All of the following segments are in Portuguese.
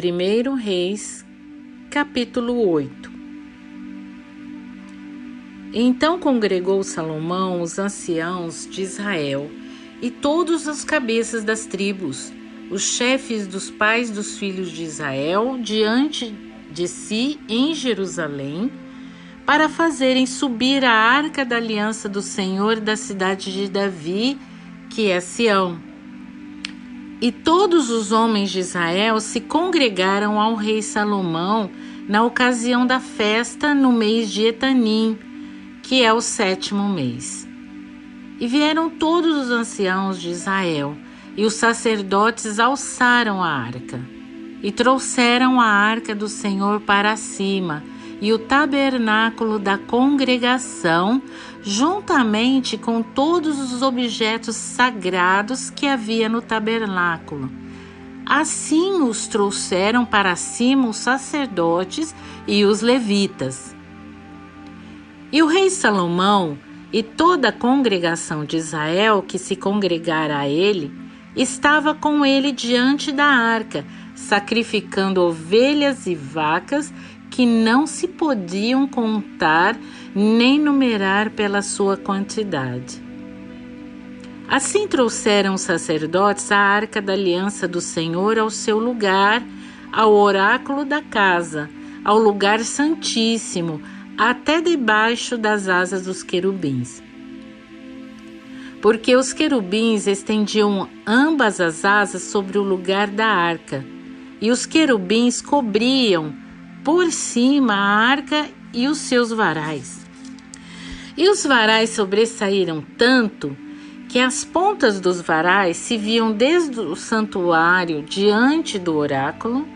1 Reis, capítulo 8. Então congregou Salomão os anciãos de Israel e todos os cabeças das tribos, os chefes dos pais dos filhos de Israel, diante de si em Jerusalém, para fazerem subir a arca da aliança do Senhor da cidade de Davi, que é Sião. E todos os homens de Israel se congregaram ao rei Salomão na ocasião da festa no mês de Etanim, que é o 7º mês. E vieram todos os anciãos de Israel, e os sacerdotes alçaram a arca, e trouxeram a arca do Senhor para cima, e o tabernáculo da congregação, juntamente com todos os objetos sagrados que havia no tabernáculo. Assim os trouxeram para cima os sacerdotes e os levitas. E o rei Salomão e toda a congregação de Israel que se congregara a ele, estava com ele diante da arca, sacrificando ovelhas e vacas que não se podiam contar nem numerar pela sua quantidade. Assim trouxeram os sacerdotes a arca da aliança do Senhor ao seu lugar, ao oráculo da casa, ao lugar santíssimo, até debaixo das asas dos querubins. Porque os querubins estendiam ambas as asas sobre o lugar da arca, e os querubins cobriam por cima a arca e os seus varais. E os varais sobressaíram tanto que as pontas dos varais se viam desde o santuário diante do oráculo,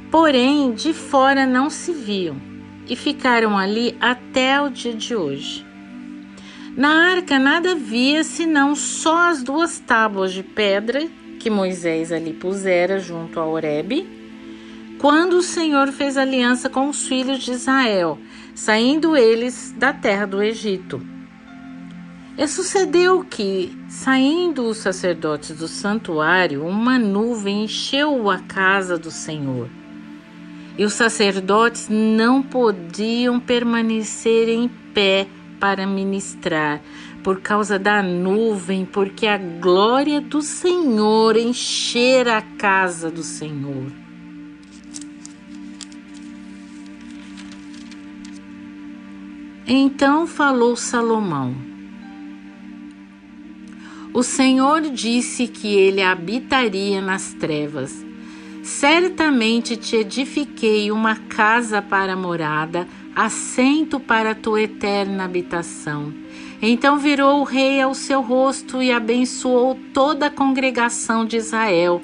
porém de fora não se viam, e ficaram ali até o dia de hoje. Na arca nada havia senão só as 2 tábuas de pedra que Moisés ali pusera junto a Horebe, quando o Senhor fez aliança com os filhos de Israel, saindo eles da terra do Egito. E sucedeu que, saindo os sacerdotes do santuário, uma nuvem encheu a casa do Senhor. E os sacerdotes não podiam permanecer em pé para ministrar, por causa da nuvem, porque a glória do Senhor enchera a casa do Senhor. Então falou Salomão: O Senhor disse que ele habitaria nas trevas. Certamente te edifiquei uma casa para morada, assento para tua eterna habitação. Então virou o rei ao seu rosto e abençoou toda a congregação de Israel.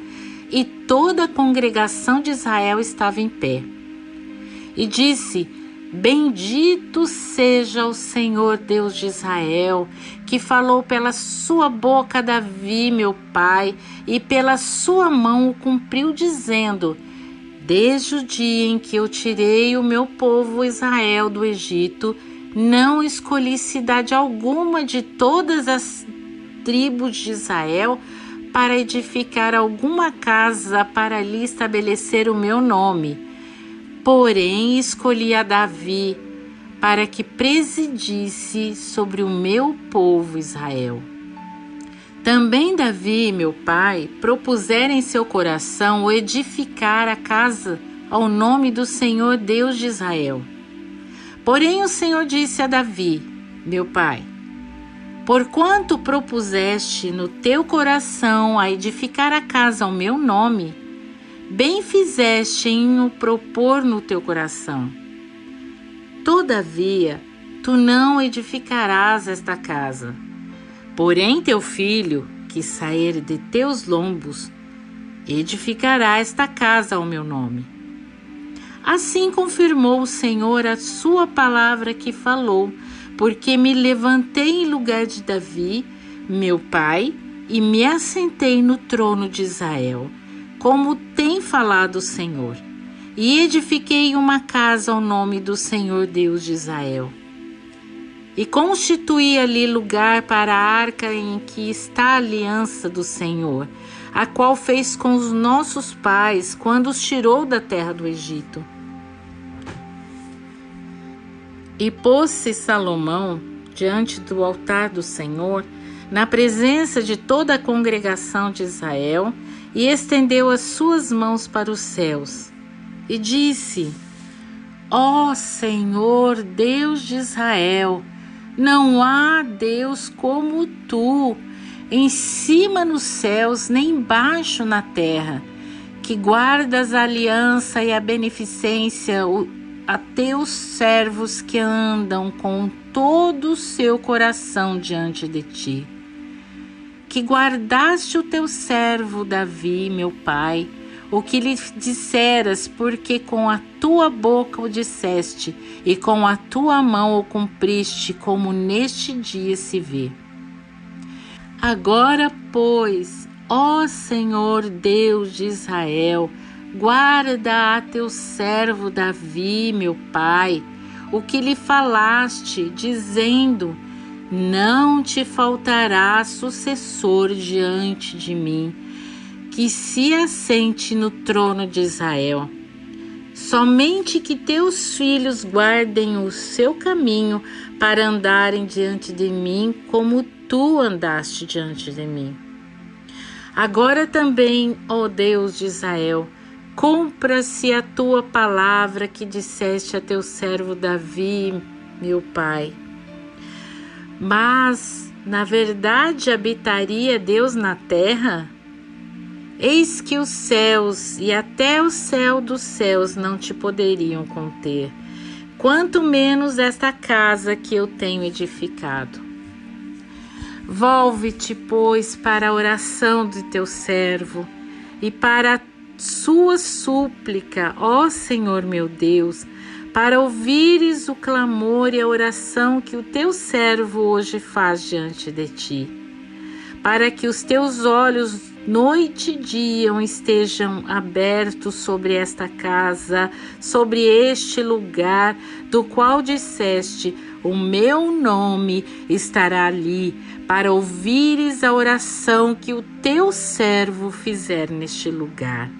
E toda a congregação de Israel estava em pé. E disse: Bendito seja o Senhor Deus de Israel, que falou pela sua boca a Davi, meu pai, e pela sua mão o cumpriu, dizendo: Desde o dia em que eu tirei o meu povo Israel do Egito, não escolhi cidade alguma de todas as tribos de Israel para edificar alguma casa para ali estabelecer o meu nome. Porém, escolhi a Davi para que presidisse sobre o meu povo Israel. Também Davi, meu pai, propusera em seu coração o edificar a casa ao nome do Senhor Deus de Israel. Porém, o Senhor disse a Davi, meu pai: Porquanto propuseste no teu coração a edificar a casa ao meu nome, bem fizeste em o propor no teu coração. Todavia, tu não edificarás esta casa. Porém, teu filho, que sair de teus lombos, edificará esta casa ao meu nome. Assim confirmou o Senhor a sua palavra que falou, porque me levantei em lugar de Davi, meu pai, e me assentei no trono de Israel, como tem falado o Senhor, e edifiquei uma casa ao nome do Senhor Deus de Israel. E constituí ali lugar para a arca em que está a aliança do Senhor, a qual fez com os nossos pais quando os tirou da terra do Egito. E pôs-se Salomão diante do altar do Senhor, na presença de toda a congregação de Israel, e estendeu as suas mãos para os céus, e disse: Ó Senhor, Deus de Israel, não há Deus como tu, em cima nos céus, nem embaixo na terra, que guardas a aliança e a beneficência a teus servos que andam com todo o seu coração diante de ti. Que guardaste o teu servo Davi, meu pai, o que lhe disseras, porque com a tua boca o disseste, e com a tua mão o cumpriste, como neste dia se vê. Agora, pois, ó Senhor Deus de Israel, guarda a teu servo Davi, meu pai, o que lhe falaste, dizendo: não te faltará sucessor diante de mim, que se assente no trono de Israel. Somente que teus filhos guardem o seu caminho para andarem diante de mim, como tu andaste diante de mim. Agora também, ó Deus de Israel, cumpra-se a tua palavra que disseste a teu servo Davi, meu pai. Mas, na verdade, habitaria Deus na terra? Eis que os céus e até o céu dos céus não te poderiam conter, quanto menos esta casa que eu tenho edificado. Volve-te, pois, para a oração de teu servo e para a sua súplica, ó Senhor meu Deus, para ouvires o clamor e a oração que o teu servo hoje faz diante de ti, para que os teus olhos noite e dia estejam abertos sobre esta casa, sobre este lugar, do qual disseste: o meu nome estará ali, para ouvires a oração que o teu servo fizer neste lugar.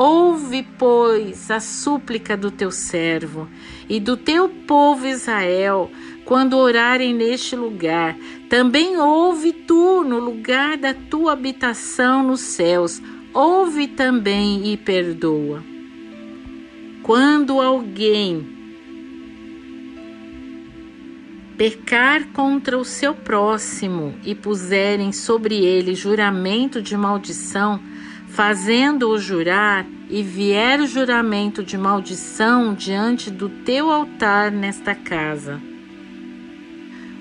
Ouve, pois, a súplica do teu servo e do teu povo Israel, quando orarem neste lugar. Também ouve tu no lugar da tua habitação nos céus. Ouve também e perdoa. Quando alguém pecar contra o seu próximo e puserem sobre ele juramento de maldição, fazendo-o jurar, e vier juramento de maldição diante do teu altar nesta casa,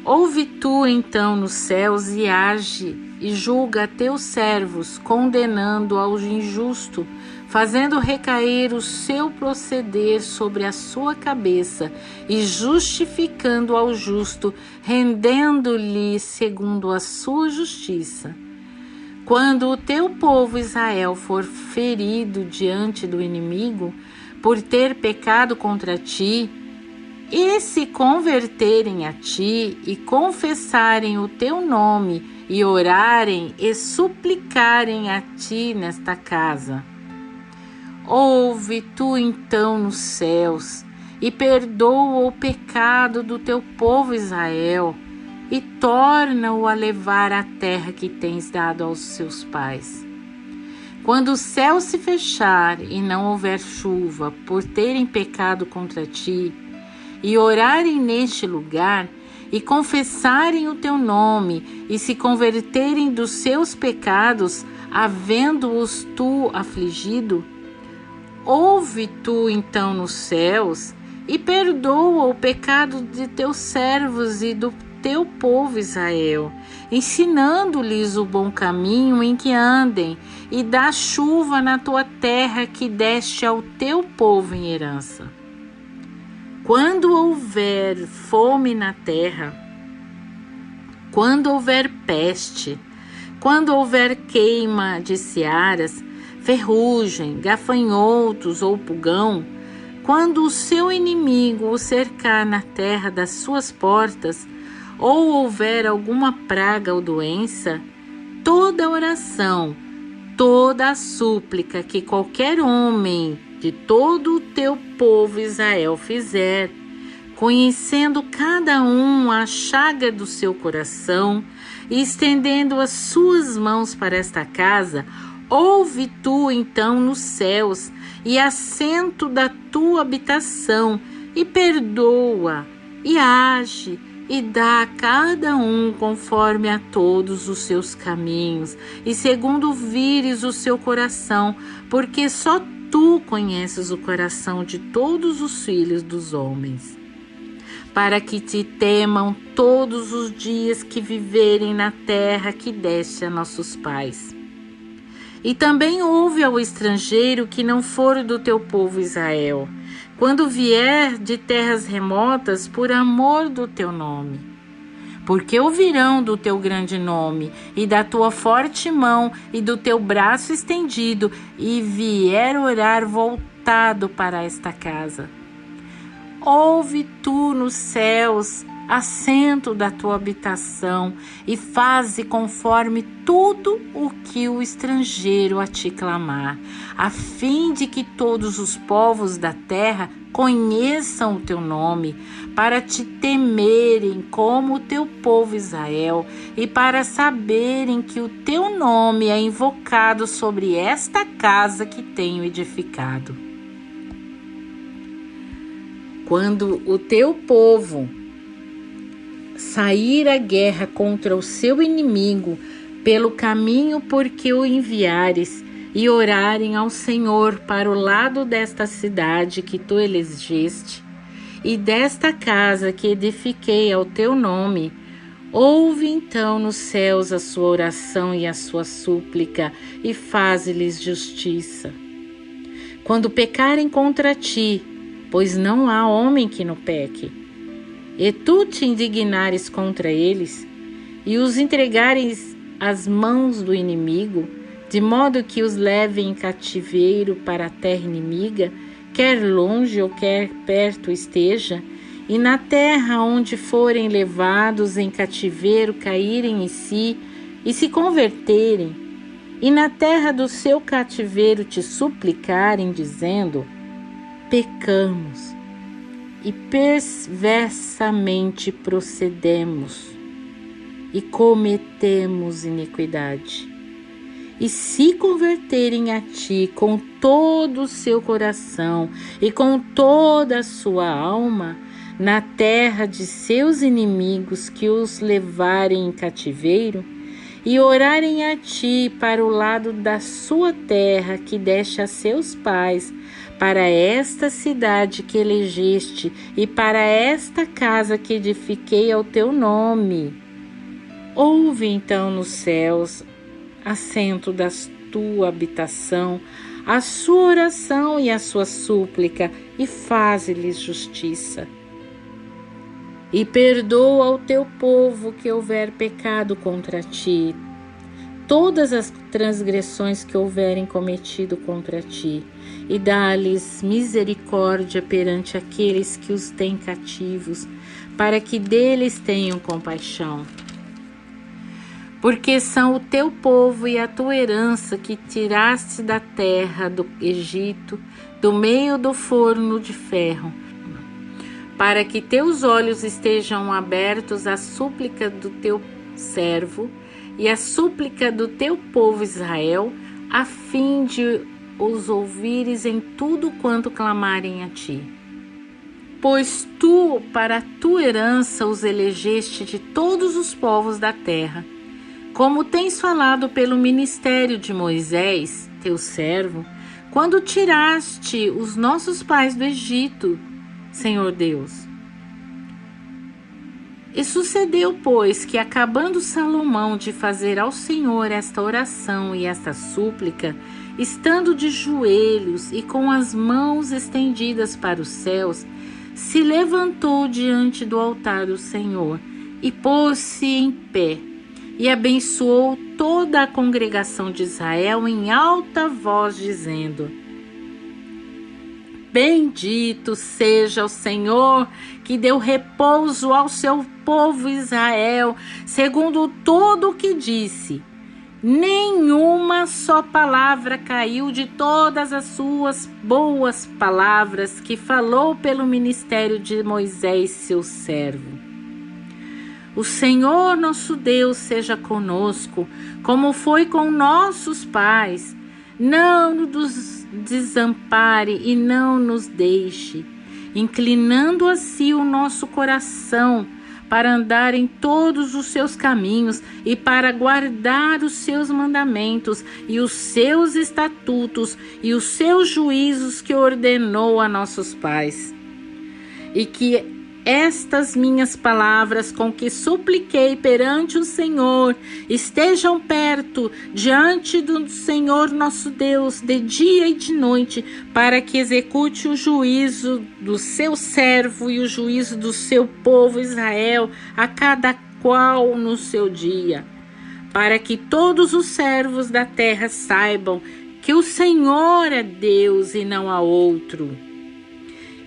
ouve tu então nos céus e age e julga a teus servos, condenando ao injusto, fazendo recair o seu proceder sobre a sua cabeça e justificando ao justo, rendendo-lhe segundo a sua justiça. Quando o teu povo Israel for ferido diante do inimigo por ter pecado contra ti, e se converterem a ti e confessarem o teu nome e orarem e suplicarem a ti nesta casa, ouve tu então nos céus e perdoa o pecado do teu povo Israel e torna-o a levar a terra que tens dado aos seus pais. Quando o céu se fechar e não houver chuva por terem pecado contra ti, e orarem neste lugar, e confessarem o teu nome, e se converterem dos seus pecados, havendo-os tu afligido, ouve tu então nos céus, e perdoa o pecado de teus servos e do teu povo Israel, ensinando-lhes o bom caminho em que andem, e dá chuva na tua terra que deste ao teu povo em herança. Quando houver fome na terra, quando houver peste, quando houver queima de searas, ferrugem, gafanhotos ou pulgão, quando o seu inimigo o cercar na terra das suas portas, ou houver alguma praga ou doença, toda oração, toda a súplica que qualquer homem de todo o teu povo Israel fizer, conhecendo cada um a chaga do seu coração e estendendo as suas mãos para esta casa, ouve tu então nos céus e assento da tua habitação, e perdoa, e age, e dá a cada um conforme a todos os seus caminhos, e segundo vires o seu coração, porque só tu conheces o coração de todos os filhos dos homens, para que te temam todos os dias que viverem na terra que deste a nossos pais. E também ouve ao estrangeiro que não for do teu povo Israel, quando vier de terras remotas por amor do teu nome. Porque ouvirão do teu grande nome, e da tua forte mão, e do teu braço estendido, e vier orar voltado para esta casa. Ouve tu nos céus, assento da tua habitação, e faze conforme tudo o que o estrangeiro a ti clamar, a fim de que todos os povos da terra conheçam o teu nome, para te temerem como o teu povo Israel, e para saberem que o teu nome é invocado sobre esta casa que tenho edificado. Quando o teu povo sair à guerra contra o seu inimigo pelo caminho por que o enviares, e orarem ao Senhor para o lado desta cidade que tu elegeste, e desta casa que edifiquei ao teu nome, ouve então nos céus a sua oração e a sua súplica, e faze-lhes justiça. Quando pecarem contra ti, pois não há homem que não peque, e tu te indignares contra eles, e os entregares às mãos do inimigo, de modo que os levem em cativeiro para a terra inimiga, quer longe ou quer perto esteja, e na terra onde forem levados em cativeiro caírem em si, e se converterem, e na terra do seu cativeiro te suplicarem, dizendo: pecamos, e perversamente procedemos, e cometemos iniquidade, e se converterem a ti com todo o seu coração e com toda a sua alma, na terra de seus inimigos que os levarem em cativeiro, e orarem a ti para o lado da sua terra que deste a seus pais, para esta cidade que elegeste e para esta casa que edifiquei ao teu nome, ouve então nos céus, assento da tua habitação, a sua oração e a sua súplica, e faze-lhes justiça. E perdoa ao teu povo que houver pecado contra ti, todas as transgressões que houverem cometido contra ti, e dá-lhes misericórdia perante aqueles que os têm cativos, para que deles tenham compaixão. Porque são o teu povo e a tua herança que tiraste da terra do Egito, do meio do forno de ferro, para que teus olhos estejam abertos à súplica do teu servo e à súplica do teu povo Israel, a fim de os ouvires em tudo quanto clamarem a ti. Pois tu, para a tua herança, os elegeste de todos os povos da terra, como tens falado pelo ministério de Moisés, teu servo, quando tiraste os nossos pais do Egito, Senhor Deus. E sucedeu, pois, que acabando Salomão de fazer ao Senhor esta oração e esta súplica, estando de joelhos e com as mãos estendidas para os céus, se levantou diante do altar do Senhor e pôs-se em pé, e abençoou toda a congregação de Israel em alta voz, dizendo: Bendito seja o Senhor, que deu repouso ao seu povo Israel, segundo tudo o que disse. nenhuma só palavra caiu de todas as suas boas palavras que falou pelo ministério de Moisés, seu servo. O Senhor nosso Deus seja conosco, como foi com nossos pais. Não nos desampare e não nos deixe, inclinando a si o nosso coração, para andar em todos os seus caminhos e para guardar os seus mandamentos e os seus estatutos e os seus juízos que ordenou a nossos pais. E que estas minhas palavras com que supliquei perante o Senhor estejam perto diante do Senhor nosso Deus de dia e de noite, para que execute o juízo do seu servo e o juízo do seu povo Israel, a cada qual no seu dia, para que todos os servos da terra saibam que o Senhor é Deus e não há outro.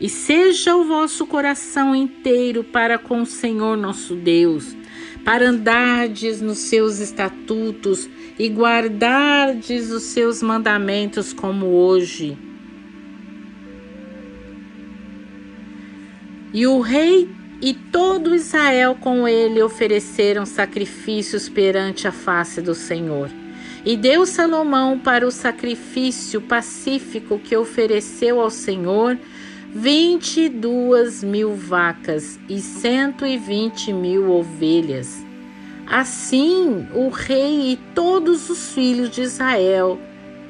E seja o vosso coração inteiro para com o Senhor nosso Deus, para andardes nos seus estatutos e guardardes os seus mandamentos como hoje. E o rei e todo Israel com ele ofereceram sacrifícios perante a face do Senhor. E deu Salomão para o sacrifício pacífico que ofereceu ao Senhor 22.000 vacas e 120.000 ovelhas. Assim, o rei e todos os filhos de Israel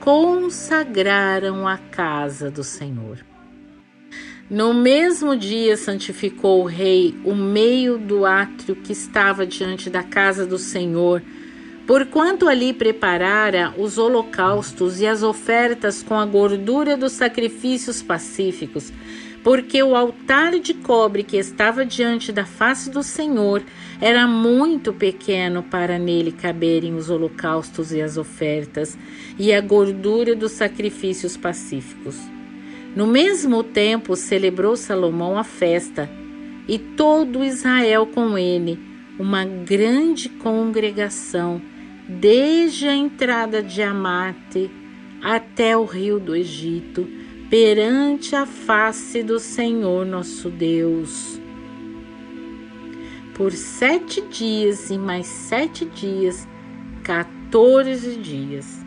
consagraram a casa do Senhor. No mesmo dia santificou o rei o meio do átrio que estava diante da casa do Senhor, porquanto ali preparara os holocaustos e as ofertas com a gordura dos sacrifícios pacíficos, porque o altar de cobre que estava diante da face do Senhor era muito pequeno para nele caberem os holocaustos e as ofertas e a gordura dos sacrifícios pacíficos. No mesmo tempo celebrou Salomão a festa, e todo Israel com ele, uma grande congregação, desde a entrada de Amate até o rio do Egito, perante a face do Senhor nosso Deus. Por 7 dias e mais 7 dias, 14 dias.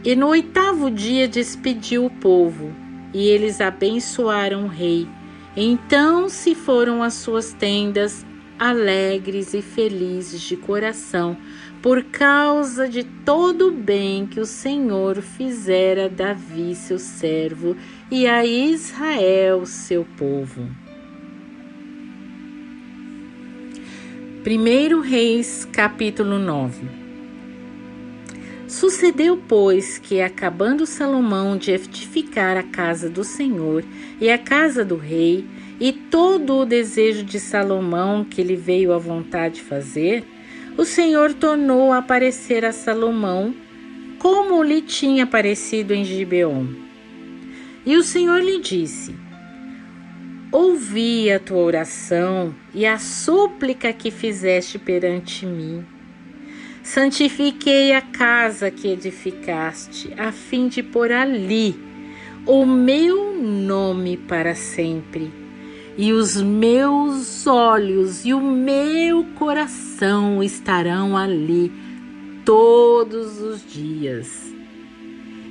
E no 8º dia despediu o povo, e eles abençoaram o rei. Então se foram às suas tendas, alegres e felizes de coração, por causa de todo o bem que o Senhor fizera a Davi, seu servo, e a Israel, seu povo. 1 Reis, capítulo 9. Sucedeu, pois, que, acabando Salomão de edificar a casa do Senhor e a casa do rei, e todo o desejo de Salomão que lhe veio à vontade fazer, o Senhor tornou a aparecer a Salomão, como lhe tinha aparecido em Gibeon. E o Senhor lhe disse: ouvi a tua oração e a súplica que fizeste perante mim. Santifiquei a casa que edificaste, a fim de pôr ali o meu nome para sempre. E os meus olhos e o meu coração estarão ali todos os dias.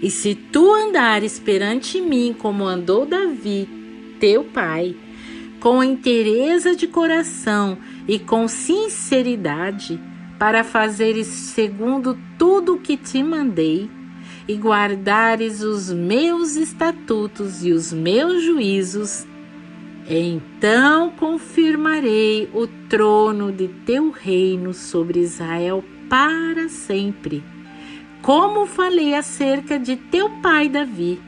E se tu andares perante mim como andou Davi, teu pai, com inteireza de coração e com sinceridade, para fazeres segundo tudo o que te mandei, e guardares os meus estatutos e os meus juízos, então confirmarei o trono de teu reino sobre Israel para sempre, como falei acerca de teu pai Davi,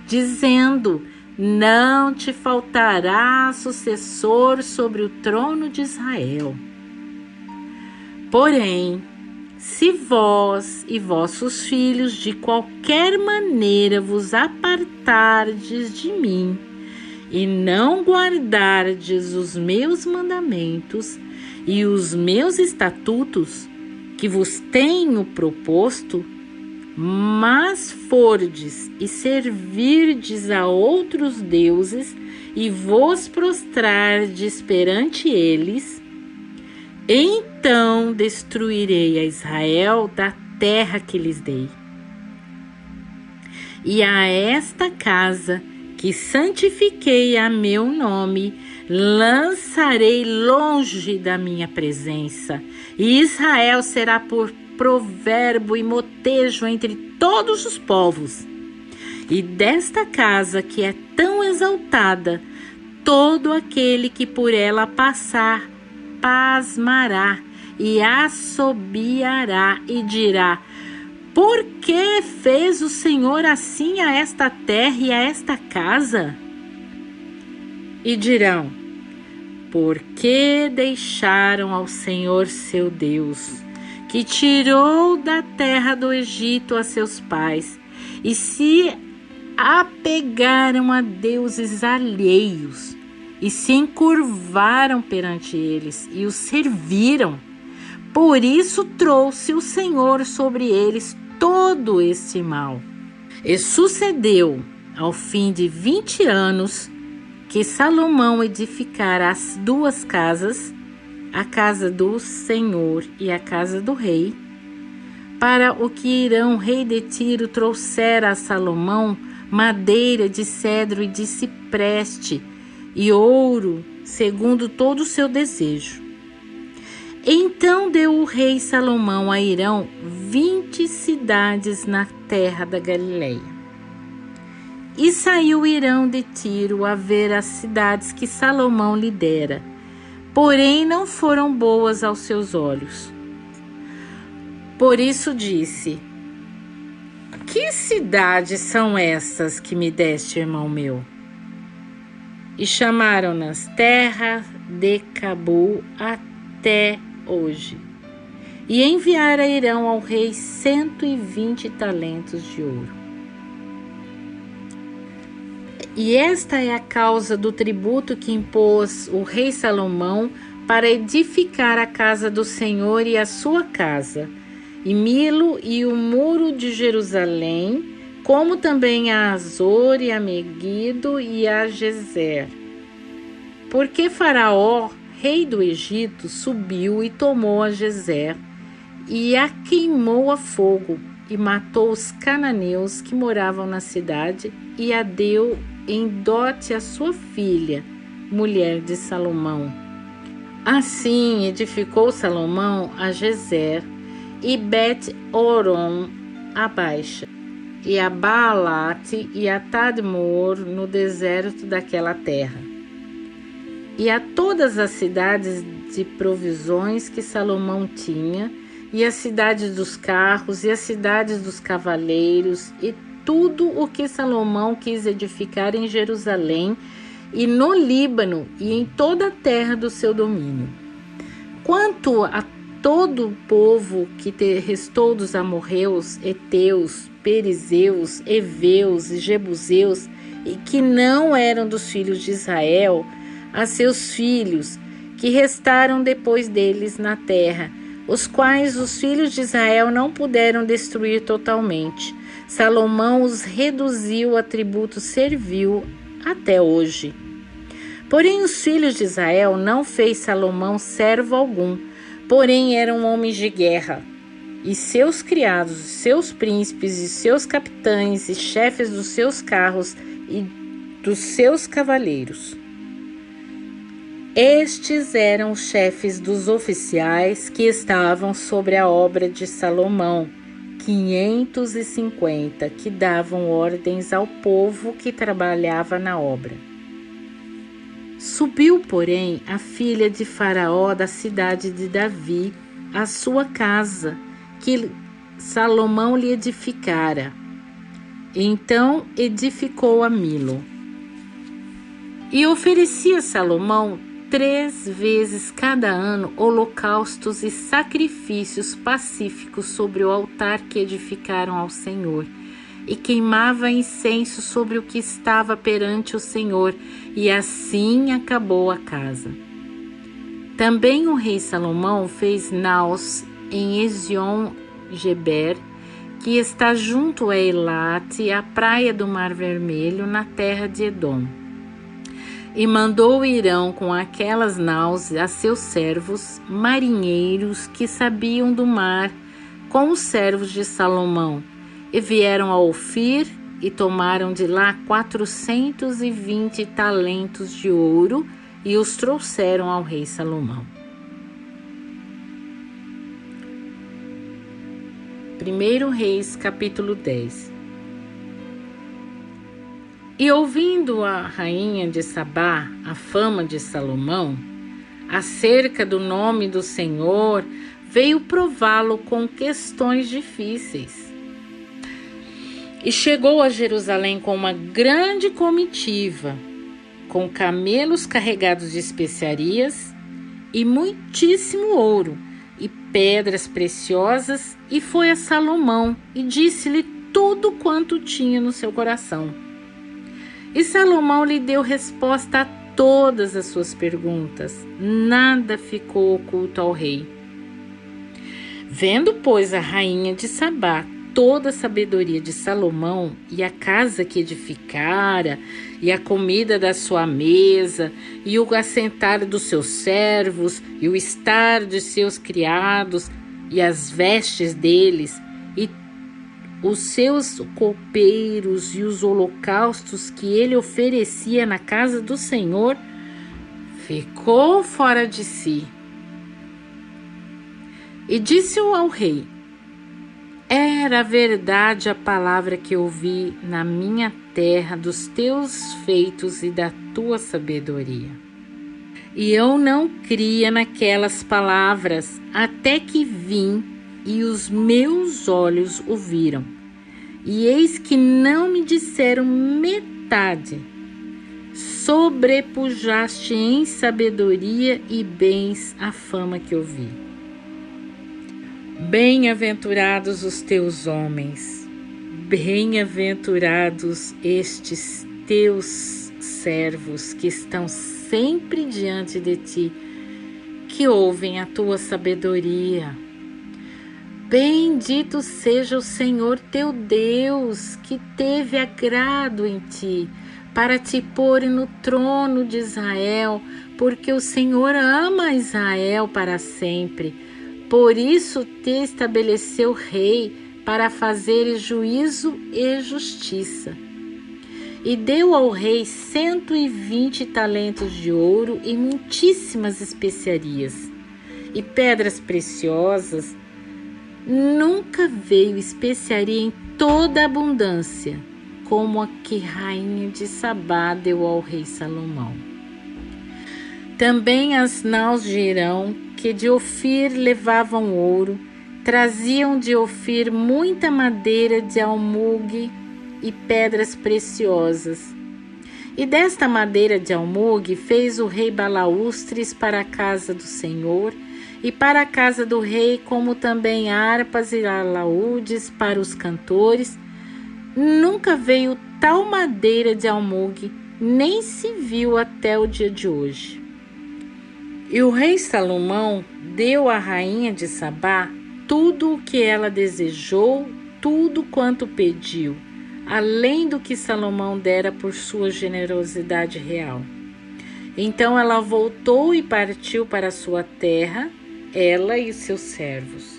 dizendo: não te faltará sucessor sobre o trono de Israel. Porém, se vós e vossos filhos de qualquer maneira vos apartardes de mim, e não guardardes os meus mandamentos e os meus estatutos, que vos tenho proposto, mas fordes e servirdes a outros deuses e vos prostrardes perante eles, então destruirei a Israel da terra que lhes dei. E a esta casa que santifiquei a meu nome, lançarei longe da minha presença, e Israel será por provérbio e motejo entre todos os povos. E desta casa que é tão exaltada, todo aquele que por ela passar pasmará e assobiará e dirá: por que fez o Senhor assim a esta terra e a esta casa? E dirão: porque deixaram ao Senhor seu Deus, que tirou da terra do Egito a seus pais, e se apegaram a deuses alheios, e se encurvaram perante eles, e os serviram. Por isso trouxe o Senhor sobre eles todo este mal. E sucedeu, ao fim de 20 anos, que Salomão edificara as duas casas, a casa do Senhor e a casa do rei, para o que Hirão, rei de Tiro, trouxera a Salomão madeira de cedro e de cipreste e ouro, segundo todo o seu desejo. Então deu o rei Salomão a Hirão 20 cidades na terra da Galileia. E saiu Hirão de Tiro a ver as cidades que Salomão lhe dera, porém não foram boas aos seus olhos. Por isso disse: que cidades são essas que me deste, irmão meu? E chamaram-nas Terra de Cabul até hoje. E enviara Hirão ao rei 120 talentos de ouro. E esta é a causa do tributo que impôs o rei Salomão para edificar a casa do Senhor e a sua casa, e Milo e o muro de Jerusalém, como também a Azor e a Megido e a Gezer. Porque Faraó, rei do Egito, subiu e tomou a Gezer e a queimou a fogo e matou os cananeus que moravam na cidade e a deu em dote à sua filha, mulher de Salomão. Assim edificou Salomão a Gezer e Bet-Horon a Baixa, e a Baalate e a Tadmor no deserto daquela terra, e a todas as cidades de provisões que Salomão tinha, e as cidades dos carros, e as cidades dos cavaleiros, e tudo o que Salomão quis edificar em Jerusalém, e no Líbano, e em toda a terra do seu domínio. Quanto a todo o povo que restou dos amorreus, heteus, perizeus, heveus e jebuseus, e que não eram dos filhos de Israel, a seus filhos, que restaram depois deles na terra, os quais os filhos de Israel não puderam destruir totalmente. Salomão os reduziu a tributo servil até hoje. Porém, os filhos de Israel não fez Salomão servo algum, porém eram homens de guerra, e seus criados, seus príncipes, e seus capitães, e chefes dos seus carros e dos seus cavaleiros. Estes eram os chefes dos oficiais que estavam sobre a obra de Salomão, 550, que davam ordens ao povo que trabalhava na obra. Subiu, porém, a filha de Faraó da cidade de Davi, à sua casa, que Salomão lhe edificara. Então edificou a Milo. E oferecia Salomão 3 vezes cada ano holocaustos e sacrifícios pacíficos sobre o altar que edificaram ao Senhor, e queimava incenso sobre o que estava perante o Senhor, e assim acabou a casa. Também o rei Salomão fez naus em Ezion-Geber, que está junto a Elate, a praia do Mar Vermelho, na terra de Edom. E mandou Irão com aquelas naus a seus servos, marinheiros que sabiam do mar, com os servos de Salomão, e vieram a Ofir e tomaram de lá 420 talentos de ouro e os trouxeram ao rei Salomão. 1 Reis, capítulo 10. E ouvindo a rainha de Sabá a fama de Salomão, acerca do nome do Senhor, veio prová-lo com questões difíceis. E chegou a Jerusalém com uma grande comitiva, com camelos carregados de especiarias e muitíssimo ouro e pedras preciosas, e foi a Salomão e disse-lhe tudo quanto tinha no seu coração. E Salomão lhe deu resposta a todas as suas perguntas, nada ficou oculto ao rei. Vendo, pois, a rainha de Sabá toda a sabedoria de Salomão, e a casa que edificara, e a comida da sua mesa, e o assentar dos seus servos, e o estar de seus criados, e as vestes deles, e os seus copeiros e os holocaustos que ele oferecia na casa do Senhor, ficou fora de si. E disse-o ao rei: era verdade a palavra que ouvi na minha terra dos teus feitos e da tua sabedoria. E eu não cria naquelas palavras, até que vim e os meus olhos o viram. E eis que não me disseram metade. Sobrepujaste em sabedoria e bens a fama que ouvi. Bem-aventurados os teus homens, bem-aventurados estes teus servos que estão sempre diante de ti, que ouvem a tua sabedoria. Bendito seja o Senhor teu Deus, que teve agrado em ti, para te pôr no trono de Israel, porque o Senhor ama Israel para sempre. Por isso te estabeleceu rei, para fazeres juízo e justiça. E deu ao rei 120 talentos de ouro e muitíssimas especiarias, e pedras preciosas. Nunca veio especiaria em toda abundância, como a que rainha de Sabá deu ao rei Salomão. Também as naus de Irão, que de Ofir levavam ouro, traziam de Ofir muita madeira de almugue e pedras preciosas. E desta madeira de almugue fez o rei balaústres para a casa do Senhor, e para a casa do rei, como também harpas e alaúdes para os cantores. Nunca veio tal madeira de almugue, nem se viu até o dia de hoje. E o rei Salomão deu à rainha de Sabá tudo o que ela desejou, tudo quanto pediu, além do que Salomão dera por sua generosidade real. Então ela voltou e partiu para sua terra, ela e seus servos.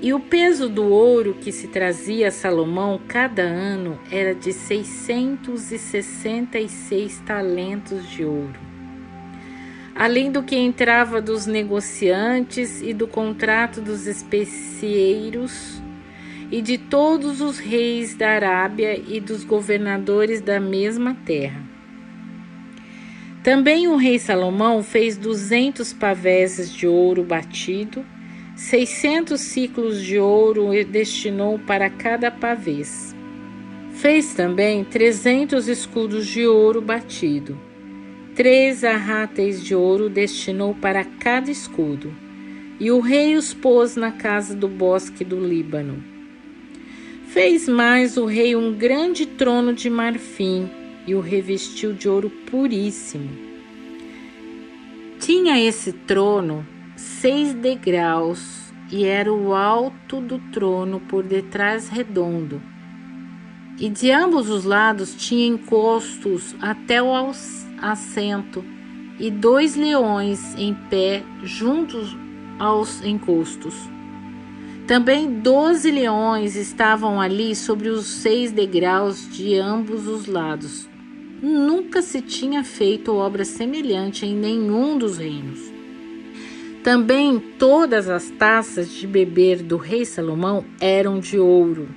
E o peso do ouro que se trazia a Salomão cada ano era de 666 talentos de ouro, além do que entrava dos negociantes e do contrato dos especieiros e de todos os reis da Arábia e dos governadores da mesma terra. Também o rei Salomão fez 200 paveses de ouro batido, 600 ciclos de ouro e destinou para cada pavês. Fez também 300 escudos de ouro batido. 3 arráteis de ouro destinou para cada escudo. E o rei os pôs na casa do bosque do Líbano. Fez mais o rei um grande trono de marfim e o revestiu de ouro puríssimo. Tinha esse trono 6 degraus e era o alto do trono por detrás redondo. E de ambos os lados tinha encostos até o assento e 2 leões em pé juntos aos encostos. Também 12 leões estavam ali sobre os 6 degraus de ambos os lados. Nunca se tinha feito obra semelhante em nenhum dos reinos. Também todas as taças de beber do rei Salomão eram de ouro,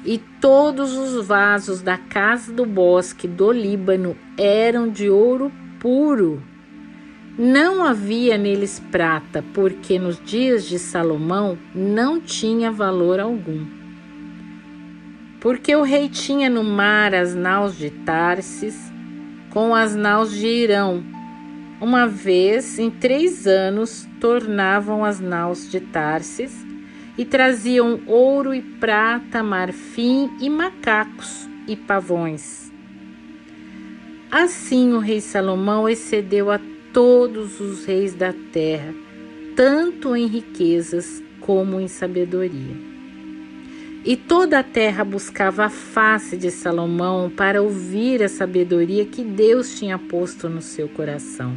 e todos os vasos da casa do bosque do Líbano eram de ouro puro. Não havia neles prata, porque nos dias de Salomão não tinha valor algum. Porque o rei tinha no mar as naus de Tarsis com as naus de Irão. Uma vez em 3 anos tornavam as naus de Tarsis e traziam ouro e prata, marfim e macacos e pavões. Assim o rei Salomão excedeu a todos os reis da terra, tanto em riquezas como em sabedoria. E toda a terra buscava a face de Salomão para ouvir a sabedoria que Deus tinha posto no seu coração.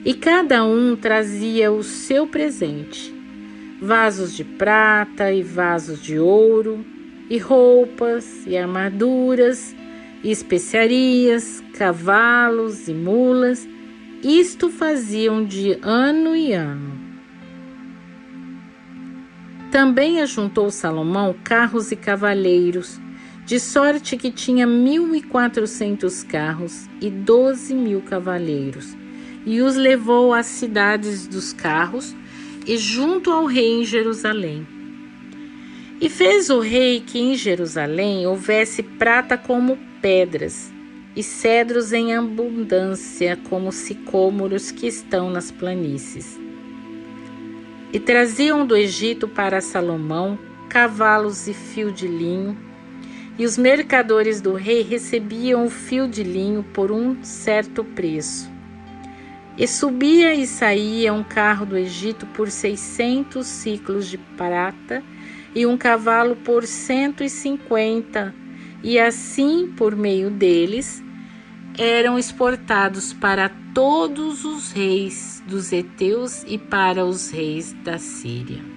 E cada um trazia o seu presente, vasos de prata e vasos de ouro, e roupas e armaduras, e especiarias, cavalos e mulas. Isto faziam de ano em ano. Também ajuntou Salomão carros e cavaleiros, de sorte que tinha 1.400 carros e 12.000 cavaleiros, e os levou às cidades dos carros e junto ao rei em Jerusalém. E fez o rei que em Jerusalém houvesse prata como pedras, e cedros em abundância como sicômoros que estão nas planícies. E traziam do Egito para Salomão cavalos e fio de linho, e os mercadores do rei recebiam o fio de linho por um certo preço. E subia e saía um carro do Egito por 600 siclos de prata, e um cavalo por 150, e assim, por meio deles, eram exportados para todos os reis dos heteus e para os reis da Síria.